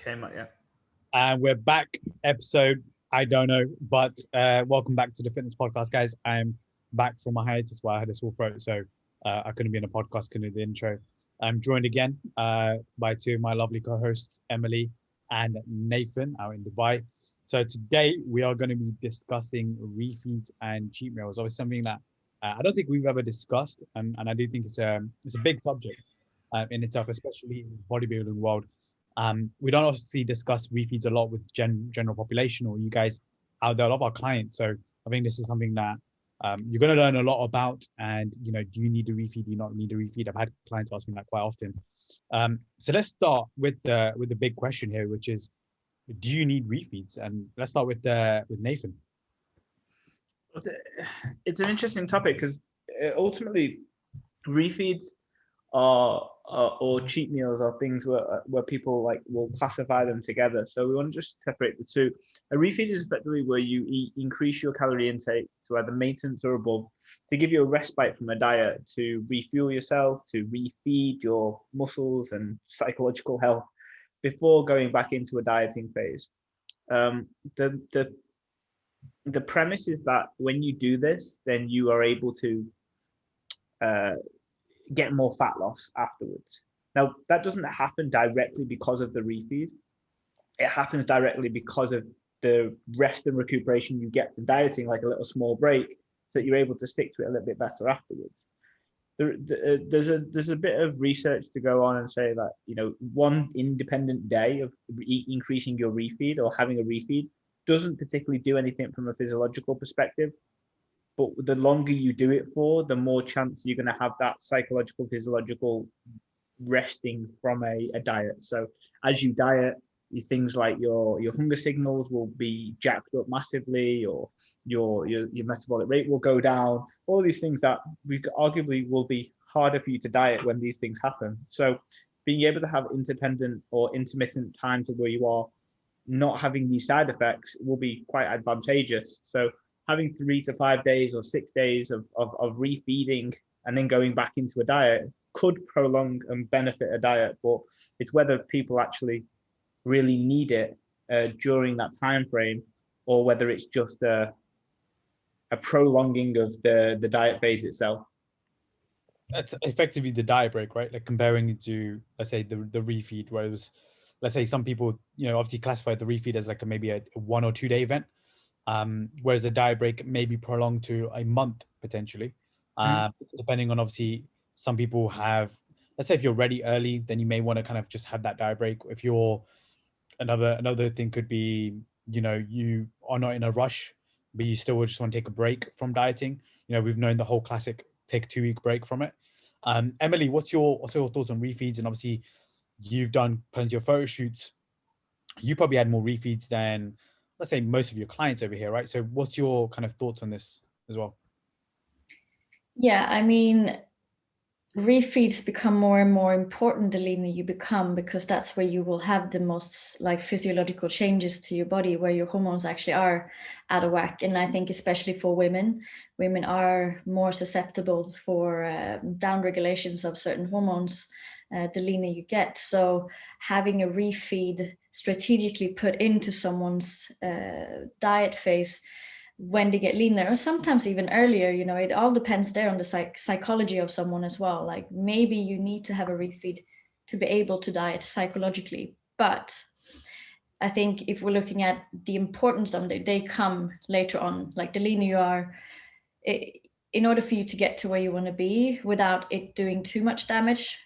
Came up, yeah. And we're back, episode, I don't know, but welcome back to the fitness podcast, guys. I'm back from my hiatus where I had a sore throat, so I couldn't be in a podcast, couldn't do the intro. I'm joined again by two of my lovely co-hosts, Emily and Nathan, out in Dubai. So today we are going to be discussing refeeds and cheat meals. Obviously something that I don't think we've ever discussed, and I do think it's a big subject in itself, especially in the bodybuilding world. We don't obviously discuss refeeds a lot with general population or you guys out there, a lot of our clients. So I think this is something that you're going to learn a lot about. And do you need a refeed? Do you not need a refeed? I've had clients ask me that quite often. So let's start with the big question here, which is, do you need refeeds? And let's start with Nathan. It's an interesting topic because ultimately refeeds are or cheat meals are things where people will classify them together. So we want to just separate the two. A refeed is effectively where you increase your calorie intake to either maintenance or above to give you a respite from a diet, to refuel yourself, to refeed your muscles and psychological health before going back into a dieting phase. The premise is that when you do this, then you are able to get more fat loss afterwards. Now, that doesn't happen directly because of the refeed. It happens directly because of the rest and recuperation you get from dieting, like a little small break, so that you're able to stick to it a little bit better afterwards. There's a bit of research to go on and say that one independent day of increasing your refeed or having a refeed doesn't particularly do anything from a physiological perspective. But the longer you do it for, the more chance you're going to have that psychological, physiological resting from a diet. So as you diet, things like your hunger signals will be jacked up massively, or your metabolic rate will go down. All these things that we arguably will be harder for you to diet when these things happen. So being able to have independent or intermittent times where you are not having these side effects will be quite advantageous. So having 3 to 5 days or 6 days of refeeding and then going back into a diet could prolong and benefit a diet, but it's whether people actually really need it during that time frame, or whether it's just a prolonging of the diet phase itself. That's effectively the diet break, right? Like comparing it to, let's say, the refeed, where it was, let's say some people, obviously classify the refeed as like maybe a 1 or 2 day event. Whereas a diet break may be prolonged to a month potentially, depending on, obviously, some people have, let's say if you're ready early, then you may want to kind of just have that diet break. If you're another thing could be, you are not in a rush, but you still just want to take a break from dieting. We've known the whole classic take a 2-week break from it. Emily, what's your thoughts on refeeds? And obviously you've done plenty of photo shoots. You probably had more refeeds than, let's say, most of your clients over here, right? So what's your kind of thoughts on this as well? Yeah, I mean, refeeds become more and more important the leaner you become, because that's where you will have the most physiological changes to your body, where your hormones actually are out of whack. And I think especially for women are more susceptible for down regulations of certain hormones the leaner you get. So having a refeed strategically put into someone's diet phase when they get leaner, or sometimes even earlier, it all depends there on the psychology of someone as well. Like maybe you need to have a refeed to be able to diet psychologically. But I think if we're looking at the importance of it, they come later on. Like the leaner you are, in order for you to get to where you want to be without it doing too much damage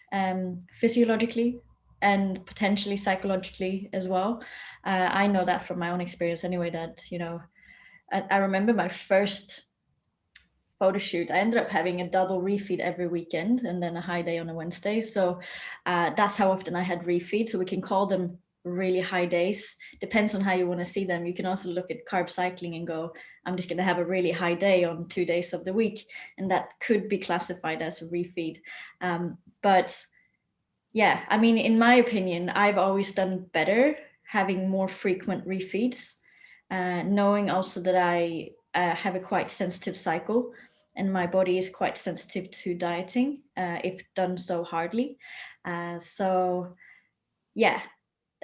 physiologically and potentially psychologically as well. I know that from my own experience anyway, that, I remember my first photo shoot, I ended up having a double refeed every weekend and then a high day on a Wednesday. So that's how often I had refeed. So we can call them really high days. Depends on how you want to see them. You can also look at carb cycling and go, I'm just going to have a really high day on 2 days of the week. And that could be classified as a refeed. But yeah, I mean, in my opinion, I've always done better having more frequent refeeds, knowing also that I have a quite sensitive cycle and my body is quite sensitive to dieting if done so hardly. So yeah,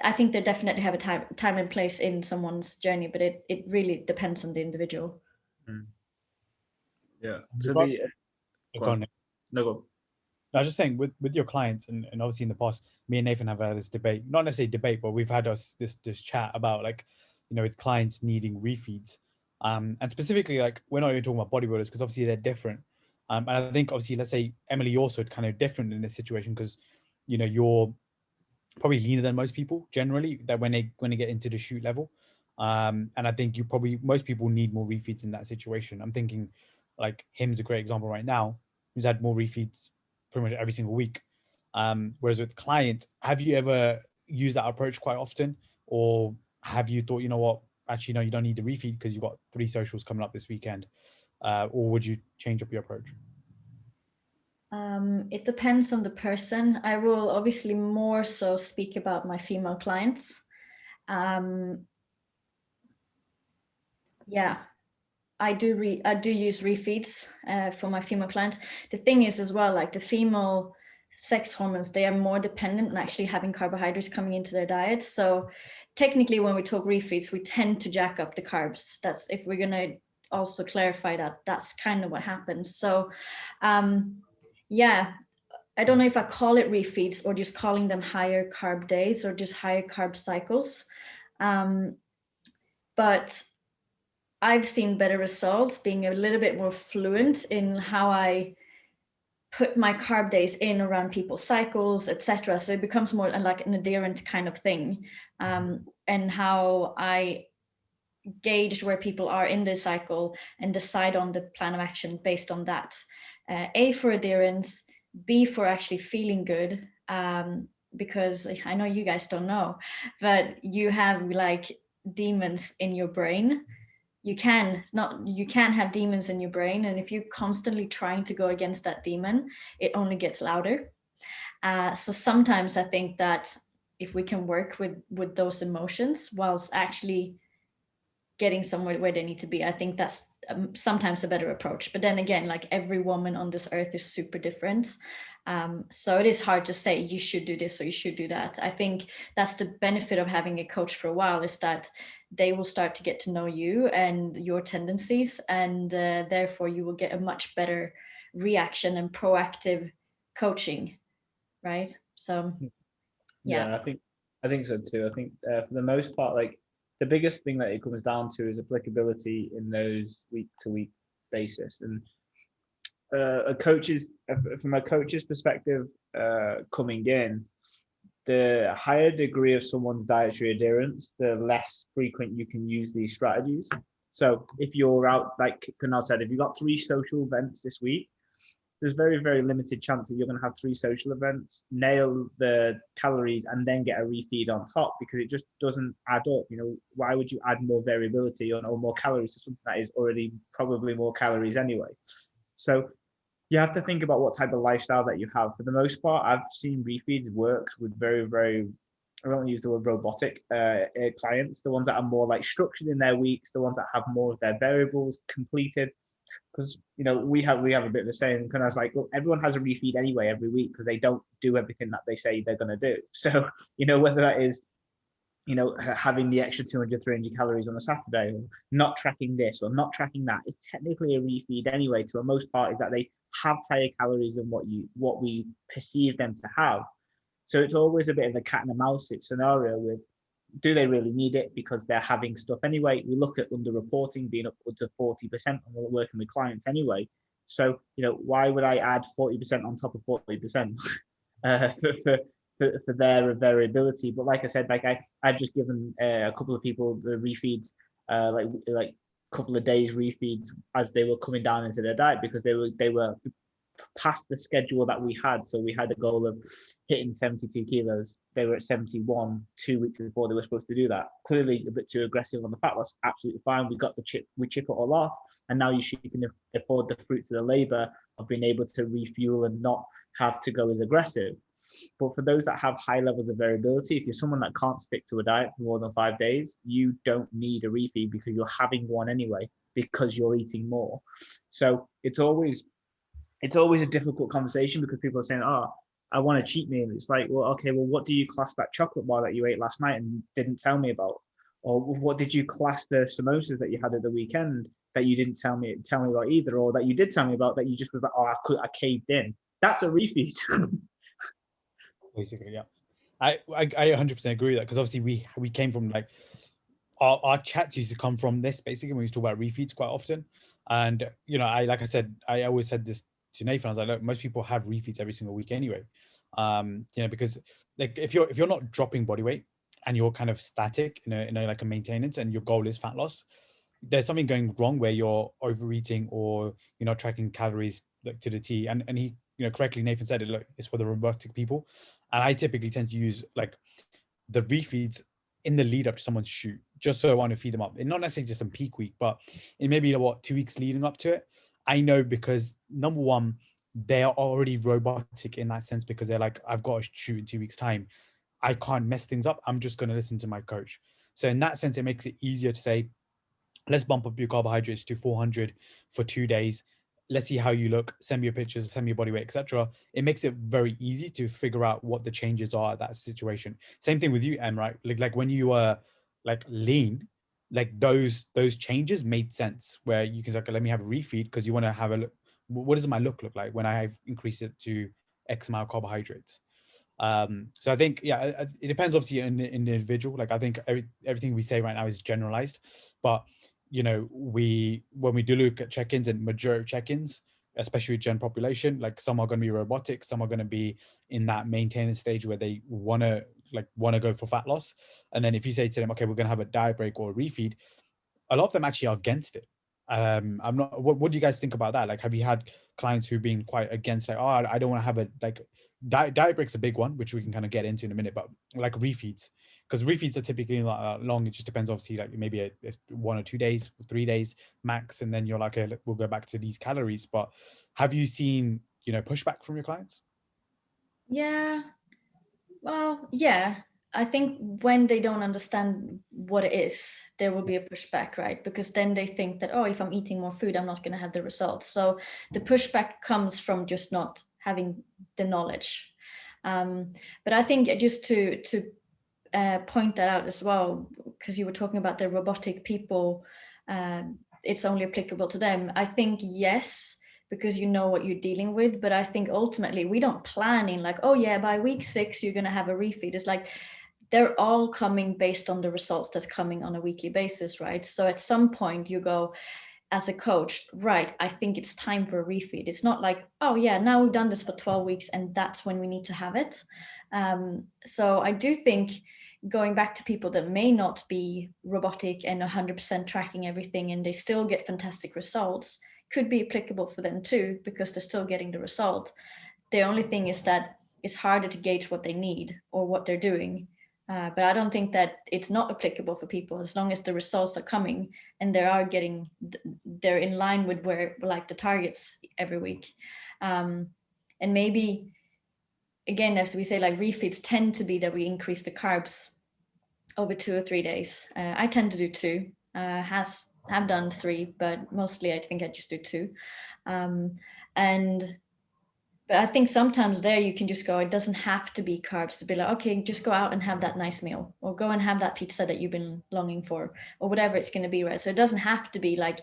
I think they definitely have a time and place in someone's journey, but it really depends on the individual. Yeah. So the Go on. no, go. I was just saying with your clients, and obviously in the past, me and Nathan have had this debate, not necessarily debate, but we've had this chat about, like, with clients needing refeeds. And specifically, like, we're not even talking about bodybuilders because obviously they're different. And I think obviously, let's say Emily, you're also kind of different in this situation because you're probably leaner than most people generally, that when they get into the shoot level. And I think most people need more refeeds in that situation. I'm thinking like him's a great example right now. He's had more refeeds pretty much every single week. Whereas with clients, have you ever used that approach quite often, or have you thought, what, actually no, you don't need the refeed because you've got 3 socials coming up this weekend, or would you change up your approach? It depends on the person. I will obviously more so speak about my female clients. Yeah, I do use refeeds for my female clients. The thing is as well, like the female sex hormones, they are more dependent on actually having carbohydrates coming into their diet. So technically, when we talk refeeds, we tend to jack up the carbs. That's, if we're gonna also clarify that, that's kind of what happens. So yeah, I don't know if I call it refeeds or just calling them higher carb days or just higher carb cycles. But I've seen better results being a little bit more fluent in how I put my carb days in around people's cycles, etc. So it becomes more like an adherent kind of thing, and how I gauge where people are in the cycle and decide on the plan of action based on that. A, for adherence, B, for actually feeling good. Because I know you guys don't know, but you have like demons in your brain. You can have demons in your brain, and if you're constantly trying to go against that demon, it only gets louder. So sometimes I think that if we can work with those emotions whilst actually getting somewhere where they need to be, I think that's sometimes a better approach. But then again, like, every woman on this earth is super different. So it is hard to say you should do this or you should do that. I think that's the benefit of having a coach for a while, is that they will start to get to know you and your tendencies, and therefore you will get a much better reaction and proactive coaching, right? So Yeah, I think so too. I think for the most part, like, the biggest thing that it comes down to is applicability in those week to week basis. And from a coach's perspective, coming in, the higher degree of someone's dietary adherence, the less frequent you can use these strategies. So if you're out, like Kunal said, if you've got 3 social events this week, there's very, very limited chance that you're going to have 3 social events, nail the calories, and then get a refeed on top, because it just doesn't add up. Why would you add more variability or more calories to something that is already probably more calories anyway? So you have to think about what type of lifestyle that you have. For the most part, I've seen refeeds work with very, very, I don't use the word robotic clients, the ones that are more like structured in their weeks, the ones that have more of their variables completed. Because we have a bit of the saying, and I was like, well, everyone has a refeed anyway every week because they don't do everything that they say they're going to do. So whether that is having the extra 200, 300 calories on a Saturday, or not tracking this or not tracking that, it's technically a refeed anyway. To the most part, is that they have higher calories than what we perceive them to have. So it's always a bit of a cat and a mouse scenario with, do they really need it because they're having stuff anyway? We look at underreporting being upwards of 40% when we're working with clients anyway. So, why would I add 40% on top of 40% for their variability? But like I said, like I've just given a couple of people the refeeds, like a couple of days refeeds as they were coming down into their diet, because they were past the schedule that we had. So we had a goal of hitting 72 kilos. They were at 71 2 weeks before they were supposed to do that. Clearly a bit too aggressive on the fat loss. Absolutely fine. We chip it all off. And now you can afford the fruits of the labor of being able to refuel and not have to go as aggressive. But for those that have high levels of variability, if you're someone that can't stick to a diet for more than 5 days, you don't need a refeed because you're having one anyway, because you're eating more. So it's always a difficult conversation, because people are saying, oh, I want a cheat meal. It's like, well, okay, well, what do you class that chocolate bar that you ate last night and didn't tell me about? Or what did you class the samosas that you had at the weekend that you didn't tell me about either, or that you did tell me about that you just was like, oh, I caved in. That's a refeed. Basically, yeah. I 100% agree with that, because obviously we came from like our chats used to come from this basically when we used to talk about refeeds quite often. And like I said, I always said this to Nathan. I was like, look, most people have refeeds every single week anyway. Because like if you're not dropping body weight and you're kind of static in a like a maintenance, and your goal is fat loss, there's something going wrong where you're overeating or you're not tracking calories like to the T. And he, correctly, Nathan said it, look, it's for the robotic people. And I typically tend to use like the refeeds in the lead up to someone's shoot, just so I want to feed them up. And not necessarily just in peak week, but in maybe 2 weeks leading up to it. I know, because number one, they're already robotic in that sense, because they're like, I've got to shoot in 2 weeks time. I can't mess things up. I'm just going to listen to my coach. So in that sense, it makes it easier to say, let's bump up your carbohydrates to 400 for 2 days. Let's see how you look. Send me your pictures, send me your body weight, etc. It makes it very easy to figure out what the changes are at that situation. Same thing with you, Em, right? Like when you were like lean, like those changes made sense, where you can say, okay, let me have a refeed, because you want to have a look. What does my look like when I have increased it to X amount of carbohydrates? So I think, yeah, it depends obviously in the individual. Like I think everything we say right now is generalized, but when we do look at check-ins, and majority of check-ins, especially with gen population, like some are going to be robotic, some are going to be in that maintenance stage where they want to go for fat loss. And then if you say to them, okay, we're going to have a diet break or a refeed, a lot of them actually are against it. I'm not. What do you guys think about that? Like, have you had clients who've been quite against, like, oh, I don't want to have a like diet break's a big one, which we can kind of get into in a minute, but like refeeds, because refeeds are typically long. It just depends, obviously, like maybe a 1 or 2 days, 3 days max, and then you're like, okay, we'll go back to these calories. But have you seen pushback from your clients? Yeah. Well, yeah. I think when they don't understand what it is, there will be a pushback, right? Because then they think that, oh, if I'm eating more food, I'm not going to have the results. So the pushback comes from just not having the knowledge. But I think just to point that out as well, because you were talking about the robotic people, it's only applicable to them. I think yes, because you know what you're dealing with. But I think ultimately we don't plan in like, oh yeah, by week 6 you're going to have a refeed. It's like they're all coming based on the results that's coming on a weekly basis, right? So at some point you go, as a coach, right, I think it's time for a refeed. It's not like, oh yeah, now we've done this for 12 weeks and that's when we need to have it. So I do think, going back to people that may not be robotic and 100% tracking everything and they still get fantastic results, could be applicable for them too, because they're still getting the result. The only thing is that it's harder to gauge what they need or what they're doing. But I don't think that it's not applicable for people, as long as the results are coming and they're in line with where, like, the targets every week. And maybe, again, as we say, like refeeds tend to be that we increase the carbs over 2 or 3 days. I tend to do 2. Have done 3, but mostly I think I just do 2. And but I think sometimes there you can just go, it doesn't have to be carbs to be like, okay, just go out and have that nice meal, or go and have that pizza that you've been longing for, or whatever it's going to be, right? So it doesn't have to be like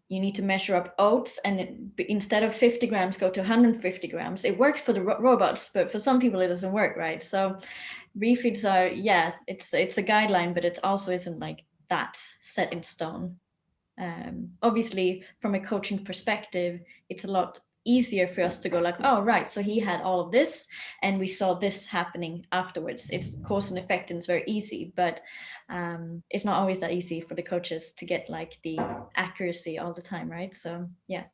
you need to measure up oats and instead of 50 grams, go to 150 grams. It works for the robots, but for some people it doesn't work, right? So refeeds are, yeah, it's a guideline, but it also isn't like that set in stone. Obviously, from a coaching perspective, it's a lot easier for us to go like, oh right, so he had all of this and we saw this happening afterwards. It's cause and effect and it's very easy, but it's not always that easy for the coaches to get like the accuracy all the time, right? So yeah.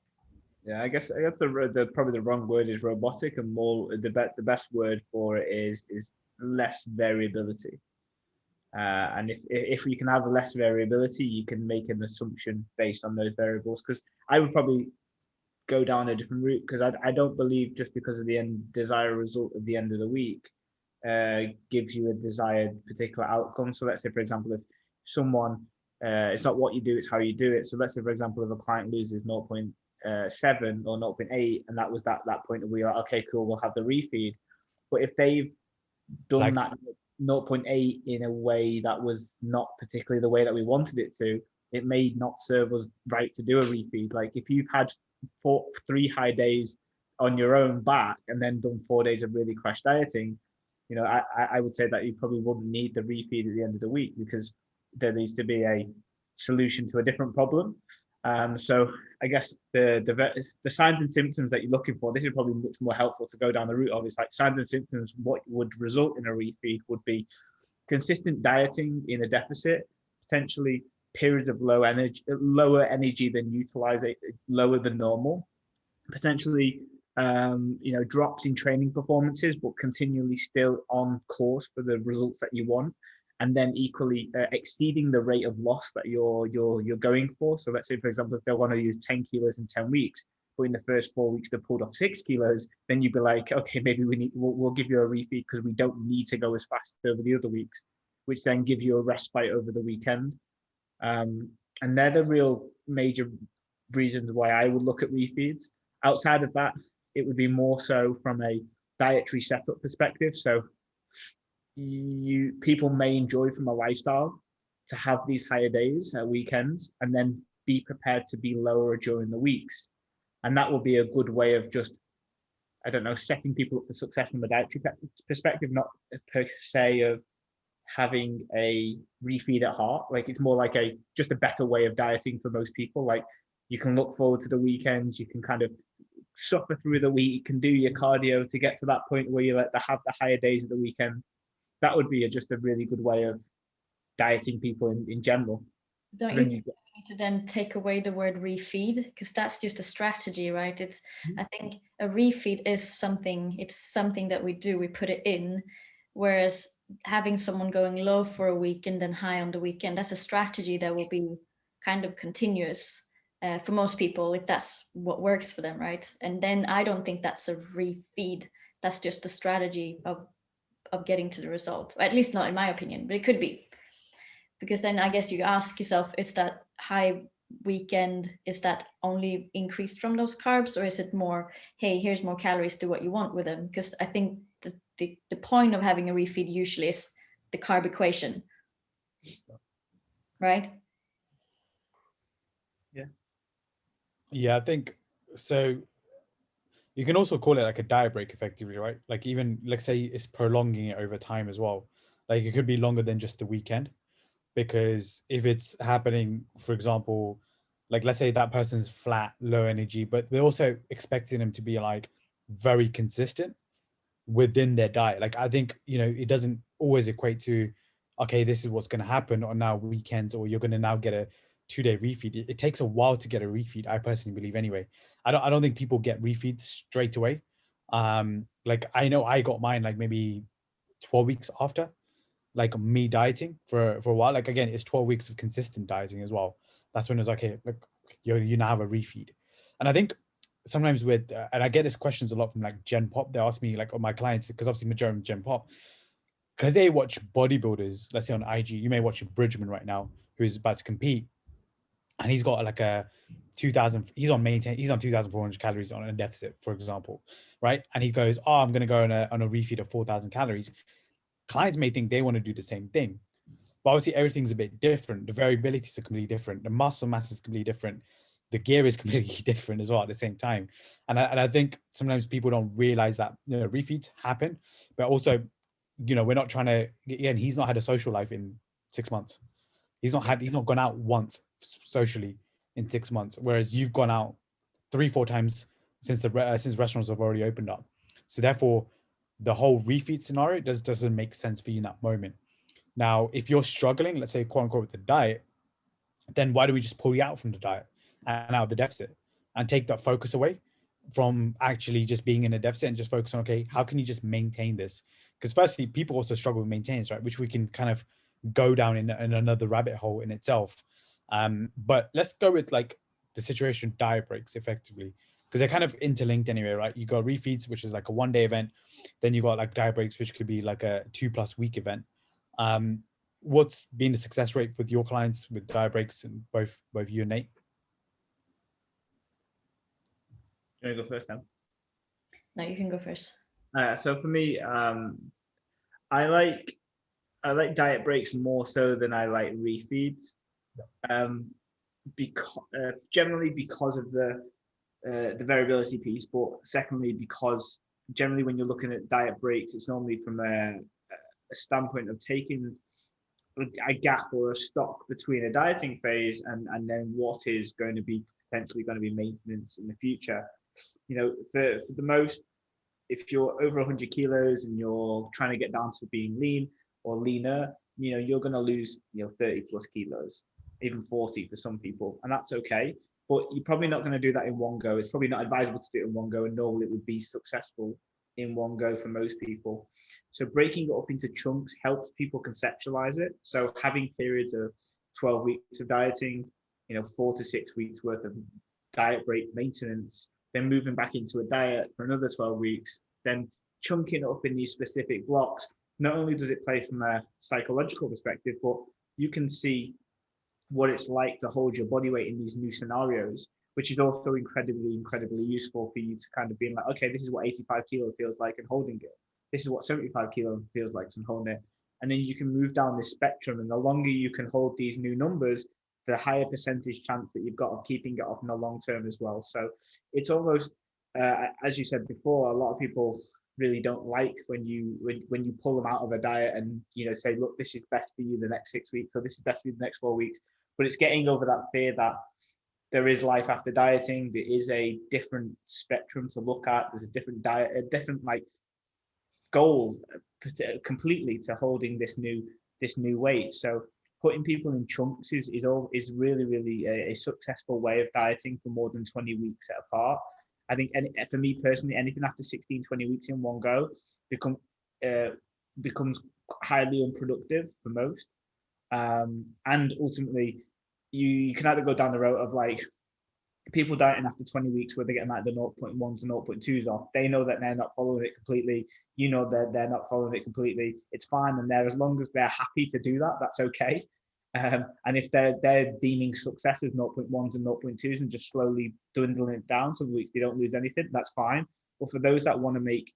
Yeah, I guess the probably the wrong word is robotic, and more the best word for it is less variability. And if you can have less variability, you can make an assumption based on those variables. Because I would probably go down a different route, because I don't believe just because of the desired result at the end of the week gives you a desired particular outcome. So let's say, for example, if someone it's not what you do, it's how you do it. So let's say, for example, if a client loses 0.7 or 0.8, and that was that point where we're like, okay, cool, we'll have the refeed. But if they've done that 0.8 in a way that was not particularly the way that we wanted it to, it may not serve us right to do a refeed. Like if you've had 3 high days on your own back and then done 4 days of really crash dieting, I would say that you probably wouldn't need the refeed at the end of the week, because there needs to be a solution to a different problem. So I guess the signs and symptoms that you're looking for, this is probably much more helpful to go down the route of. It's like signs and symptoms. What would result in a refeed would be consistent dieting in a deficit, potentially periods of lower energy than utilize it, lower than normal, potentially drops in training performances, but continually still on course for the results that you want. And then equally exceeding the rate of loss that you're going for. So let's say, for example, if they want to use 10 kilos in 10 weeks, but in the first 4 weeks they pulled off 6 kilos, then you'd be like, okay, maybe we'll give you a refeed because we don't need to go as fast over the other weeks, which then gives you a respite over the weekend. And they're the real major reasons why I would look at refeeds. Outside of that, it would be more so from a dietary setup perspective. So people may enjoy from a lifestyle to have these higher days at weekends and then be prepared to be lower during the weeks. And that will be a good way of just, I don't know, setting people up for success from a dietary perspective, not per se of having a refeed at heart. Like it's more like just a better way of dieting for most people. Like you can look forward to the weekends, you can kind of suffer through the week, you can do your cardio to get to that point where you have the higher days at the weekend. That would be just a really good way of dieting people in general. Don't you think we need to then take away the word refeed? Because that's just a strategy, right? I think a refeed is something that we do, we put it in, whereas having someone going low for a week and then high on the weekend, that's a strategy that will be kind of continuous for most people, if that's what works for them, right? And then I don't think that's a refeed. That's just a strategy of getting to the result, or at least not in my opinion, but it could be. Because then I guess you ask yourself, is that high weekend, is that only increased from those carbs, or is it more, hey, here's more calories, do what you want with them? Because I think the point of having a refeed usually is the carb equation, right? Yeah, I think so. You can also call it like a diet break effectively, right? Like even, let's say it's prolonging it over time as well. Like it could be longer than just the weekend, because if it's happening, for example, like let's say that person's flat, low energy, but we're also expecting them to be like very consistent within their diet. Like I think, it doesn't always equate to, okay, this is what's going to happen on now weekends, or you're going to now get a 2-day refeed. It takes a while to get a refeed, I personally believe anyway. I don't think people get refeeds straight away. Like I know I got mine like maybe 12 weeks after like me dieting for a while. Like again, it's 12 weeks of consistent dieting as well. That's when it's like, hey, look, you now have a refeed. And I think sometimes with and I get these questions a lot from like Gen Pop. They ask me like, my clients, because obviously majority of Gen Pop, because they watch bodybuilders, let's say on IG, you may watch a Bridgman right now who's about to compete, and he's got like a 2000, he's on 2,400 calories on a deficit, for example, right? And he goes, oh, I'm going to go on a refeed of 4,000 calories. Clients may think they want to do the same thing, but obviously everything's a bit different. The variabilities are completely different. The muscle mass is completely different. The gear is completely different as well at the same time. And I think sometimes people don't realize that, refeeds happen, but also, we're not trying to, again, he's not had a social life in 6 months. He's not gone out once socially in 6 months, whereas you've gone out 3-4 times since since restaurants have already opened up. So therefore, the whole refeed scenario doesn't make sense for you in that moment. Now, if you're struggling, let's say quote unquote with the diet, then why do we just pull you out from the diet and out of the deficit and take that focus away from actually just being in a deficit and just focus on, okay, how can you just maintain this? Because firstly, people also struggle with maintenance, right? Which we can kind of go down in another rabbit hole in itself. But let's go with like the situation diet breaks effectively, because they're kind of interlinked anyway, right? You got refeeds, which is like a 1-day event. Then you got like diet breaks, which could be like a 2+ week event. What's been the success rate with your clients with diet breaks, and both you and Nate? You want to go first then? No, you can go first. So for me, I like diet breaks more so than I like refeeds. Because generally because of the variability piece, but secondly because generally when you're looking at diet breaks, it's normally from a standpoint of taking a gap or a stop between a dieting phase and then what is going to be potentially going to be maintenance in the future. You know, for the most, if you're over 100 kilos and you're trying to get down to being lean or leaner, you know, you're going to lose, 30 plus kilos, even 40 for some people, and that's okay. But you're probably not going to do that in one go. It's probably not advisable to do it in one go, and normally it would be successful in one go for most people. So breaking it up into chunks helps people conceptualize it. So having periods of 12 weeks of dieting, 4 to 6 weeks worth of diet break maintenance, then moving back into a diet for another 12 weeks, then chunking it up in these specific blocks. Not only does it play from a psychological perspective, but you can see what it's like to hold your body weight in these new scenarios, which is also incredibly useful for you to kind of being like, okay, this is what 85 kilo feels like and holding it. This is what 75 kilo feels like and holding it. And then you can move down this spectrum. And the longer you can hold these new numbers, the higher percentage chance that you've got of keeping it off in the long term as well. So it's almost, as you said before, a lot of people really don't like when you pull them out of a diet and say, look, this is best for you the next 6 weeks, or this is best for you the next 4 weeks. But it's getting over that fear that there is life after dieting. There is a different spectrum to look at. There's a different diet, a different goal completely to holding this new weight. So putting people in chunks is really a successful way of dieting for more than 20 weeks at a part. I think for me personally, anything after 16, 20 weeks in one go becomes highly unproductive for most. And ultimately, you can either go down the road of people dieting after 20 weeks where they're getting the 0.1s and 0.2s off. They know that they're not following it completely. You know that they're not following it completely. It's fine, and as long as they're happy to do that, that's okay. And if they're deeming success as 0.1s and 0.2s and just slowly dwindling it down so the weeks they don't lose anything, that's fine. But for those that want to make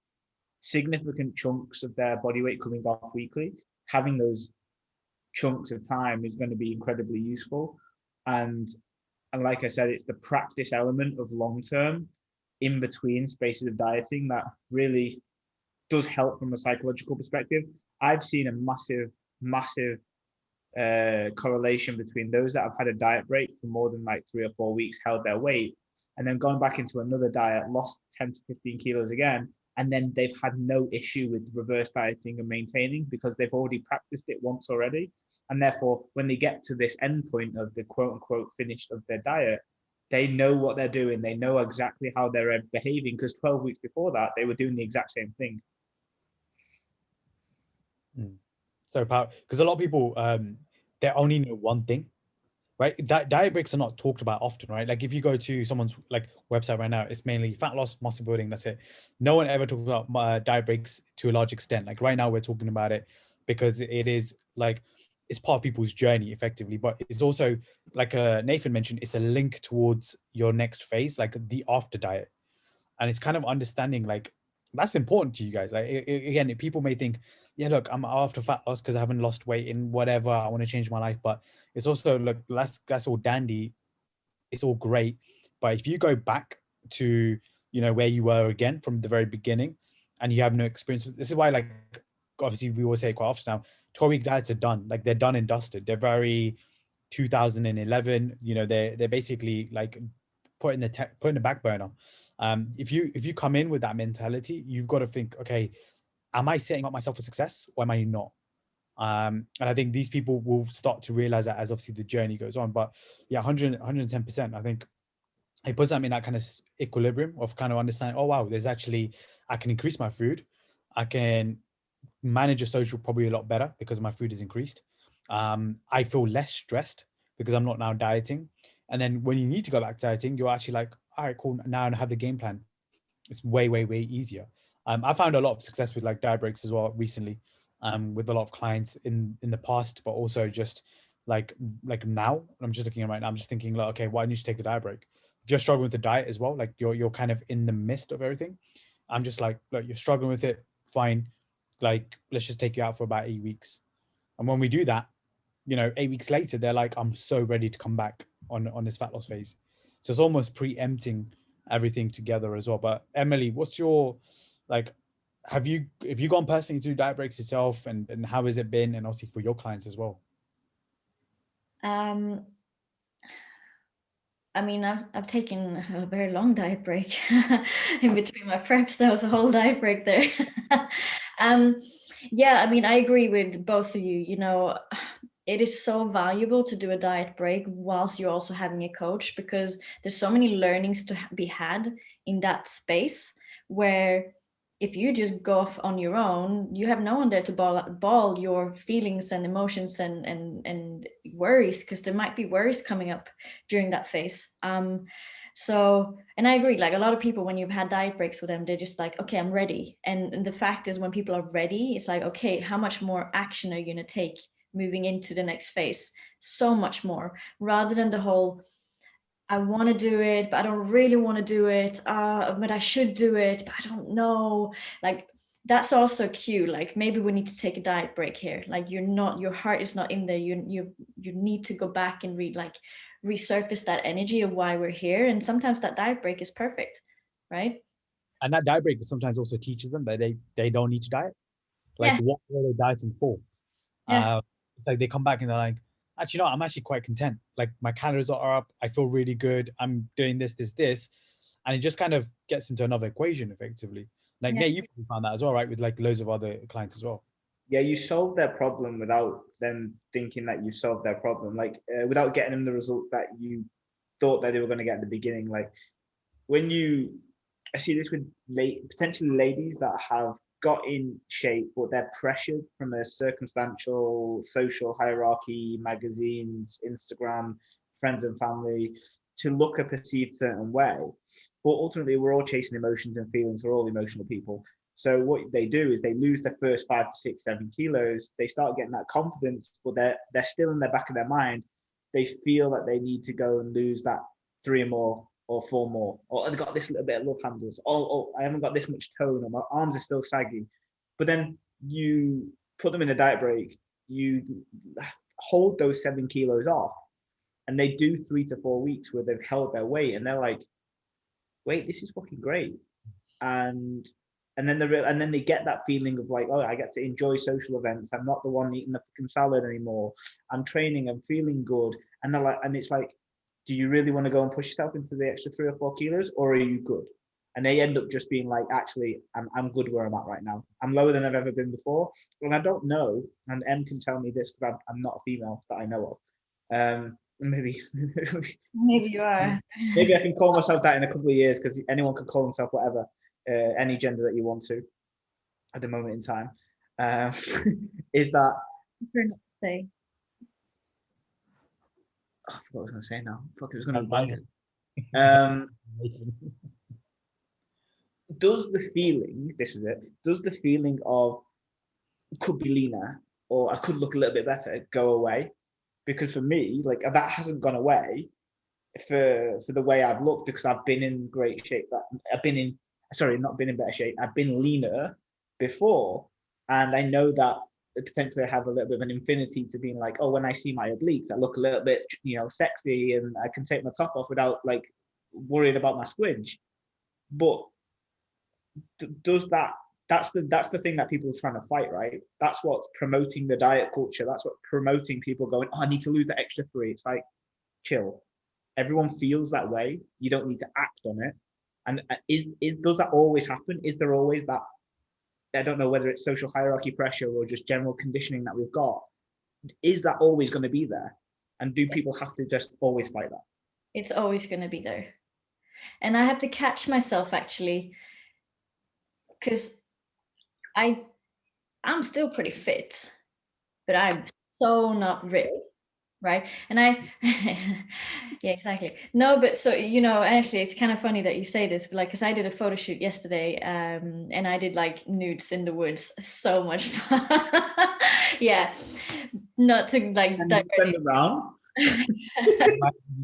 significant chunks of their body weight coming off weekly, having those chunks of time is going to be incredibly useful. And like I said, it's the practice element of long term in between spaces of dieting that really does help from a psychological perspective. I've seen a massive correlation between those that have had a diet break for more than 3 or 4 weeks, held their weight, and then gone back into another diet, lost 10 to 15 kilos again, and then they've had no issue with reverse dieting and maintaining because they've already practiced it once already. And therefore, when they get to this end point of the quote unquote finish of their diet, they know what they're doing. They know exactly how they're behaving because 12 weeks before that, they were doing the exact same thing. So powerful, because a lot of people, they only know one thing, right? Diet breaks are not talked about often, right? Like if you go to someone's website right now, it's mainly fat loss, muscle building. That's it. No one ever talks about diet breaks to a large extent. Like right now, we're talking about it because it is it's part of people's journey effectively, but it's also Nathan mentioned, it's a link towards your next phase, like the after diet. And it's kind of understanding that's important to you guys. Again, people may think, yeah, look, I'm after fat loss because I haven't lost weight in whatever, I want to change my life. But it's also, look, that's all dandy, it's all great, but if you go back to where you were again from the very beginning and you have no experience, this is why obviously we always say quite often now, 12-week diets are done, they're done and dusted. They're very 2011, they're basically putting the back burner. If you come in with that mentality, you've got to think, okay, am I setting up myself for success or am I not? And I think these people will start to realize that as obviously the journey goes on. But yeah, 110%, I think it puts them in that kind of equilibrium of kind of understanding, oh wow, there's actually, I can increase my food, I can manage a social probably a lot better because my food is increased. I feel less stressed because I'm not now dieting. And then when you need to go back to dieting, you're actually like, all right, cool, now I have the game plan. It's way easier. I found a lot of success with diet breaks as well recently, with a lot of clients in the past, but also just now. I'm just looking at right now. I'm just thinking okay, why don't you take a diet break? if you're struggling with the diet as well, like you're kind of in the midst of everything, I'm just like, look, you're struggling with it, fine. Like, let's just take you out for about 8 weeks. And when we do that, 8 weeks later, they're like, I'm so ready to come back on this fat loss phase. So it's almost preempting everything together as well. But Emily, what's your, like, have you gone personally through diet breaks yourself, and how has it been, and obviously for your clients as well? I mean, I've taken a very long diet break in between my preps. There was a whole diet break there. Yeah, I mean, I agree with both of you. It is so valuable to do a diet break whilst you're also having a coach, because there's so many learnings to be had in that space, where if you just go off on your own, you have no one there to ball your feelings and emotions and worries, because there might be worries coming up during that phase. So, and I agree, like a lot of people, when you've had diet breaks with them, they're just like, okay, I'm ready. And the fact is, when people are ready, it's like, okay, how much more action are you going to take moving into the next phase? So much more, rather than the whole, I want to do it, but I don't really want to do it. But I should do it, but I don't know. Like, that's also a cue. Like, maybe we need to take a diet break here. Like, your heart is not in there. You need to go back and resurface that energy of why we're here. And sometimes that diet break is perfect, right? And that diet break sometimes also teaches them that they don't need to diet. Like, Yeah. what were they dieting for? Yeah. Like, they come back and they're like, actually, no, I'm actually quite content. Like, my calories are up. I feel really good. I'm doing this. And it just kind of gets into another equation effectively. Like, Yeah. Nate, you probably found that as well, right? With like loads of other clients as well. Yeah, you solve their problem without them thinking that you solved their problem, like without getting them the results that you thought that they were going to get at the beginning. Like, when I see this with potentially ladies that have got in shape, but they're pressured from a circumstantial social hierarchy, magazines, Instagram, friends and family, to look a perceived certain way. But ultimately, we're all chasing emotions and feelings. We're all emotional people. So what they do is they lose their first 5 to 6, 7 kilos. They start getting that confidence, but they're still in the back of their mind. They feel that they need to go and lose that 3 more or 4 more, or I've got this little bit of love handles, oh, I haven't got this much tone, or my arms are still saggy. But then you put them in a diet break, you hold those 7 kilos off, and they do 3 to 4 weeks where they've held their weight, and they're like, wait, this is fucking great. And then they get that feeling of like, oh, I get to enjoy social events. I'm not the one eating the fucking salad anymore. I'm training. I'm feeling good. And they're like, and it's like, do you really want to go and push yourself into the extra 3 or 4 kilos, or are you good? And they end up just being like, actually, I'm good where I'm at right now. I'm lower than I've ever been before. And I don't know, and Em can tell me this because I'm not a female that I know of. Maybe Maybe you are. maybe I can call myself that in a couple of years, because anyone can call themselves whatever, any gender that you want to at the moment in time. Is that Prefer not to say. I forgot what I was going to say now. Fuck, it was going to be Fine. blanket. Does the feeling, this is it, does the feeling of could be leaner or I could look a little bit better go away? Because for me, like, that hasn't gone away for the way I've looked, because I've been in great shape. I've been in, sorry, not been in better shape. I've been leaner before, and I know that potentially I have a little bit of an infinity to being like, oh, when I see my obliques, I look a little bit, sexy, and I can take my top off without like worrying about my squidge. But does that's the thing that people are trying to fight, right? That's what's promoting the diet culture. That's what promoting people going, oh, I need to lose the extra 3. It's like, chill. Everyone feels that way. You don't need to act on it. And does that always happen? Is there always that? I don't know whether it's social hierarchy pressure or just general conditioning that we've got. Is that always going to be there? And do people have to just always fight that? It's always going to be there. And I have to catch myself, actually, because I'm still pretty fit, but I'm so not ripped, right? And yeah, exactly. No, but so, actually, it's kind of funny that you say this, like, because I did a photo shoot yesterday, and I did like nudes in the woods. So much fun. Yeah, not to like send around.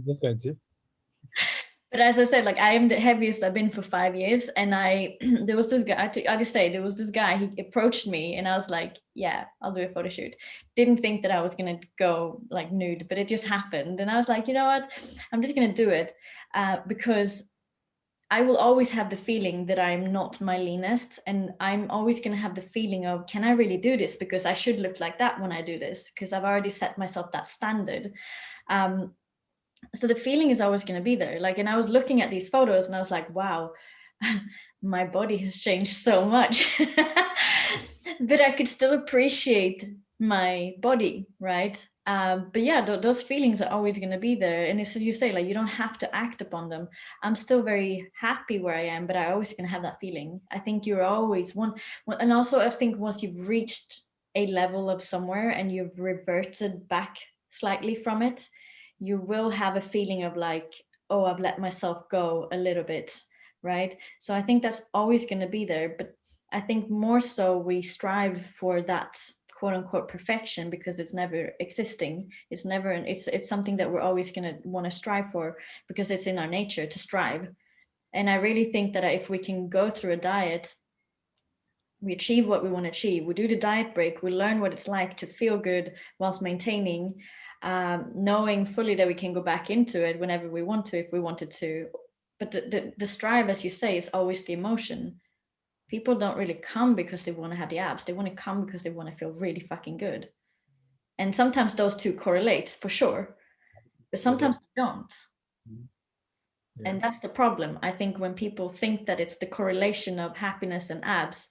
Just going to. But as I said, like I am the heaviest I've been for 5 years, and there was this guy. I just say there was this guy. He approached me, and I was like, "Yeah, I'll do a photo shoot." Didn't think that I was gonna go like nude, but it just happened, and I was like, you know what? I'm just gonna do it because I will always have the feeling that I'm not my leanest, and I'm always gonna have the feeling of, can I really do this? Because I should look like that when I do this, because I've already set myself that standard. So the feeling is always going to be there. Like, and I was looking at these photos and I was like, wow, my body has changed so much. But I could still appreciate my body, right? But yeah, those feelings are always going to be there. And it's as you say, like, you don't have to act upon them. I'm still very happy where I am, but I always going to have that feeling. I think you're always one. And also, I think once you've reached a level of somewhere and you've reverted back slightly from it, you will have a feeling of like, oh, I've let myself go a little bit, right? So I think that's always going to be there. But I think more so we strive for that quote unquote perfection because it's never existing. It's never, it's something that we're always going to want to strive for because it's in our nature to strive. And I really think that if we can go through a diet, we achieve what we want to achieve. We do the diet break. We learn what it's like to feel good whilst maintaining, knowing fully that we can go back into it whenever we want to, if we wanted to. But the strive, as you say, is always the emotion. People don't really come because they want to have the abs. They want to come because they want to feel really fucking good. And sometimes those two correlate for sure, but sometimes they don't. Yeah. And that's the problem. I think when people think that it's the correlation of happiness and abs,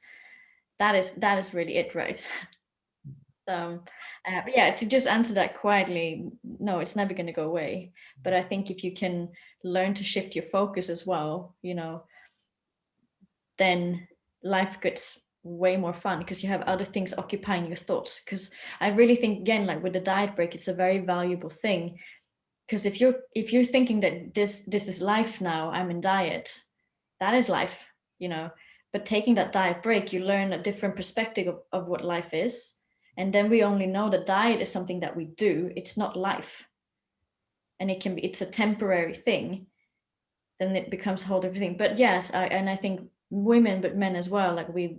that is really it, right? So but yeah, to just answer that quietly, no, it's never going to go away. But I think if you can learn to shift your focus as well, you know, then life gets way more fun because you have other things occupying your thoughts. Because I really think, again, like with the diet break, it's a very valuable thing. Because if you're thinking that this is life now, I'm in diet, that is life, you know. But taking that diet break, you learn a different perspective of what life is. And then we only know that diet is something that we do. It's not life. And it's a temporary thing. Then it becomes a whole different thing. But yes, I think women, but men as well, like we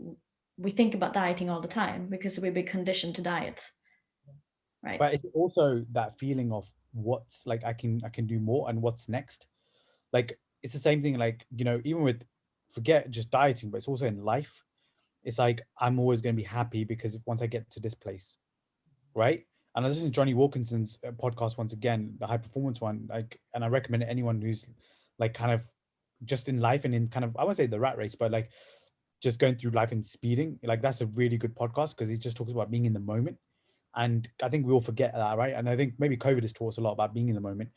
think about dieting all the time because we've been conditioned to diet. Right. But it's also that feeling of what's like I can do more and what's next. Like it's the same thing, like, you know, even with forget just dieting, but it's also in life. It's like I'm always going to be happy because once I get to this place, right? And I was listening to Johnny Wilkinson's podcast once again, the high performance one, like, and I recommend it anyone who's like kind of just in life and in kind of, I won't say the rat race, but like just going through life and speeding. Like that's a really good podcast because he just talks about being in the moment. And I think we all forget that, right? And I think maybe COVID has taught us a lot about being in the moment.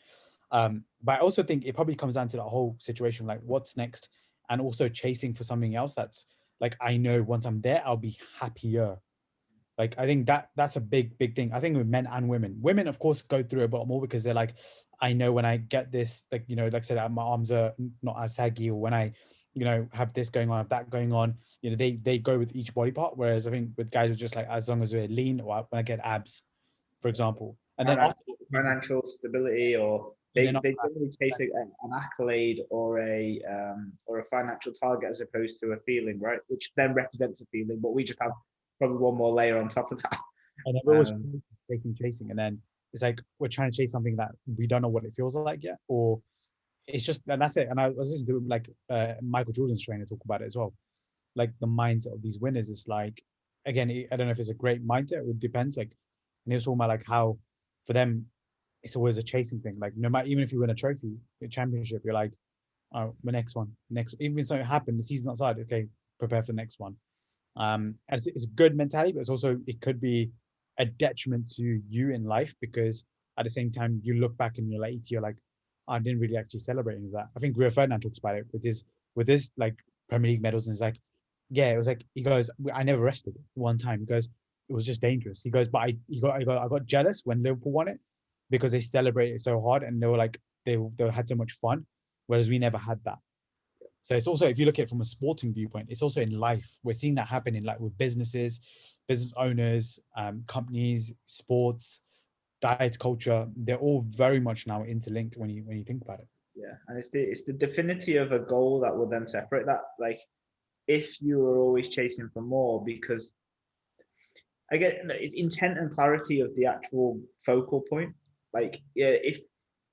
But I also think it probably comes down to that whole situation, like what's next, and also chasing for something else that's like, I know once I'm there, I'll be happier. Like, I think that's a big thing. I think with men and women, of course, go through a bit more because they're like, I know when I get this, like, you know, like I said, my arms are not as saggy, or when I, you know, have this going on, have that going on, you know, they go with each body part. Whereas I think with guys, are just like, as long as we're lean, or when I get abs, for example, and then financial stability, or they generally chase an accolade or a financial target as opposed to a feeling, right? Which then represents a feeling, but we just have probably one more layer on top of that. And then we're always chasing, and then it's like we're trying to chase something that we don't know what it feels like yet, or it's just, and that's it. And I was listening to like Michael Jordan's trainer talk about it as well. Like the mindset of these winners is like, again, I don't know if it's a great mindset, it depends. Like, and he was talking about like how for them it's always a chasing thing. Like no matter, even if you win a trophy, a championship, you're like, oh, the next one, even if something happened, the season outside, okay, prepare for the next one. And it's a good mentality, but it's also, it could be a detriment to you in life, because at the same time you look back and you're like 80, you're like, I didn't really actually celebrate any of that. I think Rio Ferdinand talks about it with his like Premier League medals, and it's like, yeah, it was like, he goes, I never rested one time. He goes, it was just dangerous. He goes, but I got jealous when Liverpool won it because they celebrated so hard and they were like, they had so much fun, whereas we never had that. So it's also, if you look at it from a sporting viewpoint, it's also in life. We're seeing that happen in like with businesses, business owners, companies, sports, diet culture. They're all very much now interlinked when you think about it. Yeah, and it's the definity of a goal that will then separate that. Like, if you are always chasing for more, because I get it's intent and clarity of the actual focal point. Like, yeah,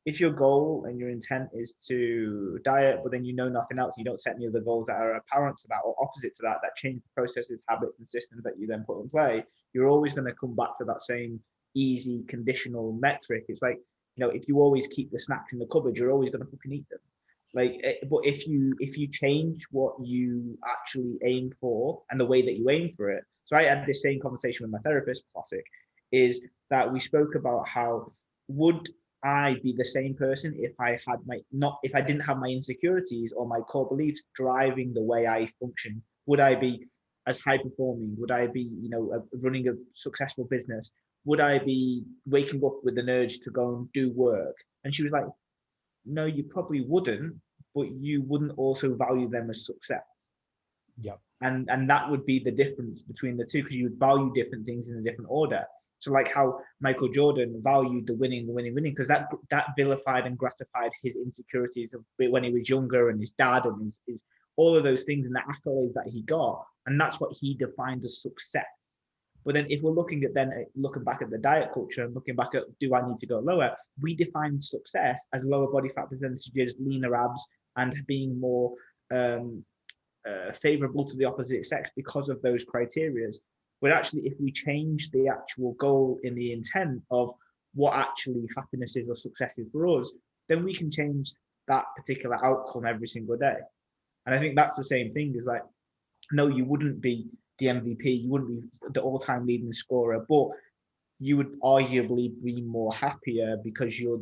if your goal and your intent is to diet, but then you know nothing else, you don't set any other goals that are apparent to that or opposite to that, that change processes, habits, and systems that you then put in play, you're always going to come back to that same easy conditional metric. It's like, if you always keep the snacks in the cupboard, you're always going to fucking eat them. Like, but if you change what you actually aim for and the way that you aim for it. So I had this same conversation with my therapist, classic, is that we spoke about how would I be the same person if I had if I didn't have my insecurities or my core beliefs driving the way I function? Would I be as high performing? Would I be, running a successful business? Would I be waking up with an urge to go and do work? And she was like, no, you probably wouldn't, but you wouldn't also value them as success. Yeah. And that would be the difference between the two, because you would value different things in a different order. So like how Michael Jordan valued the winning, because that vilified and gratified his insecurities of when he was younger, and his dad, and his all of those things and the accolades that he got, and that's what he defined as success. But then if we're looking back at the diet culture and looking back at, do I need to go lower? We define success as lower body fat percentages, leaner abs, and being more favorable to the opposite sex because of those criterias. But actually, if we change the actual goal in the intent of what actually happiness is or success is for us, then we can change that particular outcome every single day. And I think that's the same thing, is like, no, you wouldn't be the MVP, you wouldn't be the all-time leading scorer, but you would arguably be more happier because you're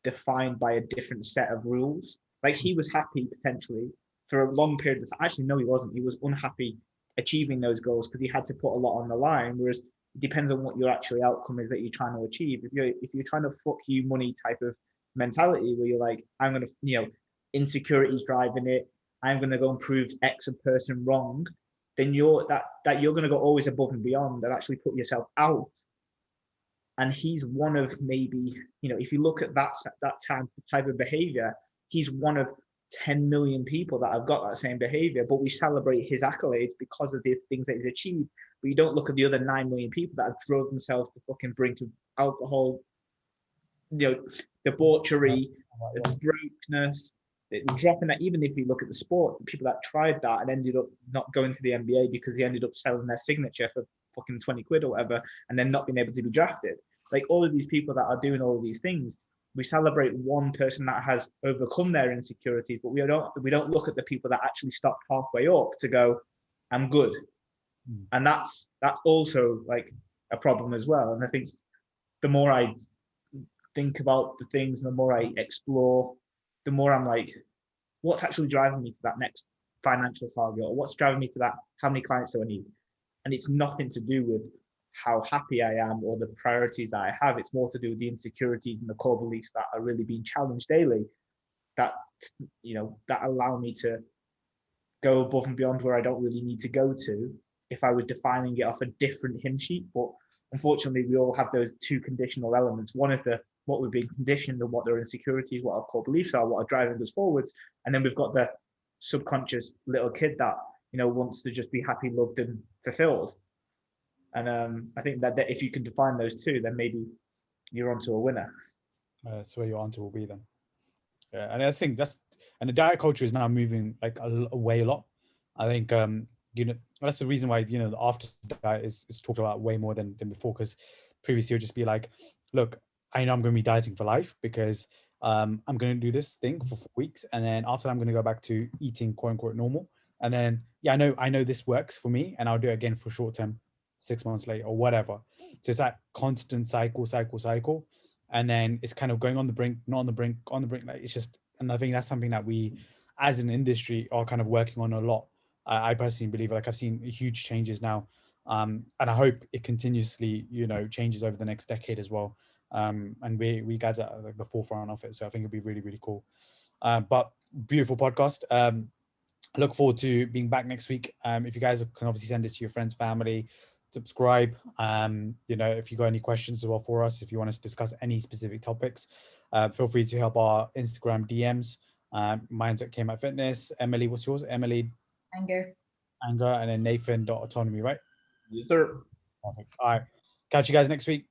defined by a different set of rules. Like, he was happy potentially for a long period of time. Actually, no, he wasn't. He was unhappy achieving those goals because he had to put a lot on the line. Whereas it depends on what your actual outcome is that you're trying to achieve. If you're trying to fuck you money type of mentality, where you're like, I'm gonna, insecurities driving it, I'm gonna go and prove X a person wrong, then you're gonna go always above and beyond and actually put yourself out. And he's one of maybe, if you look at that type of behavior, he's one of 10 million people that have got that same behavior, but we celebrate his accolades because of the things that he's achieved. But you don't look at the other 9 million people that have drove themselves to fucking brink of alcohol, debauchery, brokenness, dropping that. Even if you look at the sport, the people that tried that and ended up not going to the NBA because they ended up selling their signature for fucking 20 quid or whatever, and then not being able to be drafted. Like, all of these people that are doing all of these things, we celebrate one person that has overcome their insecurities, but we don't look at the people that actually stopped halfway up to go, I'm good. And that's also like a problem as well. And I think the more I think about the things, the more I explore, the more I'm like, what's actually driving me to that next financial target, or what's driving me to that, how many clients do I need? And it's nothing to do with how happy I am or the priorities I have. It's more to do with the insecurities and the core beliefs that are really being challenged daily, that that allow me to go above and beyond where I don't really need to go to if I was defining it off a different hymn sheet. But unfortunately, we all have those two conditional elements. One is what we've been conditioned and what their insecurities, what our core beliefs are, what are driving us forwards. And then we've got the subconscious little kid that, wants to just be happy, loved, and fulfilled. And I think that if you can define those two, then maybe you're onto a winner. That's where your answer will be then. Yeah, and I think and the diet culture is now moving like away a lot. I think that's the reason why the after diet is talked about way more than before, because previously it would just be like, look, I know I'm going to be dieting for life because I'm going to do this thing for 4 weeks, and then after that, I'm going to go back to eating quote unquote normal, and then I know this works for me, and I'll do it again for short term, 6 months later or whatever. So it's that constant cycle, and then it's kind of going on the brink, not on the brink, on the brink. Like, it's just, and I think that's something that we as an industry are kind of working on a lot. I personally believe, like, I've seen huge changes now, and I hope it continuously changes over the next decade as well. And we guys are like the forefront of it, so I think it'll be really, really cool. But beautiful podcast. I look forward to being back next week. If you guys can obviously send it to your friends, family, subscribe. You know, if you got any questions as well for us, if you want us to discuss any specific topics, feel free to help our Instagram DMs. Mine's at Came Out Fitness. Emily, what's yours? Emily Anger. Anger, and then Nathan.autonomy, right? Yes, sir. Perfect. All right. Catch you guys next week.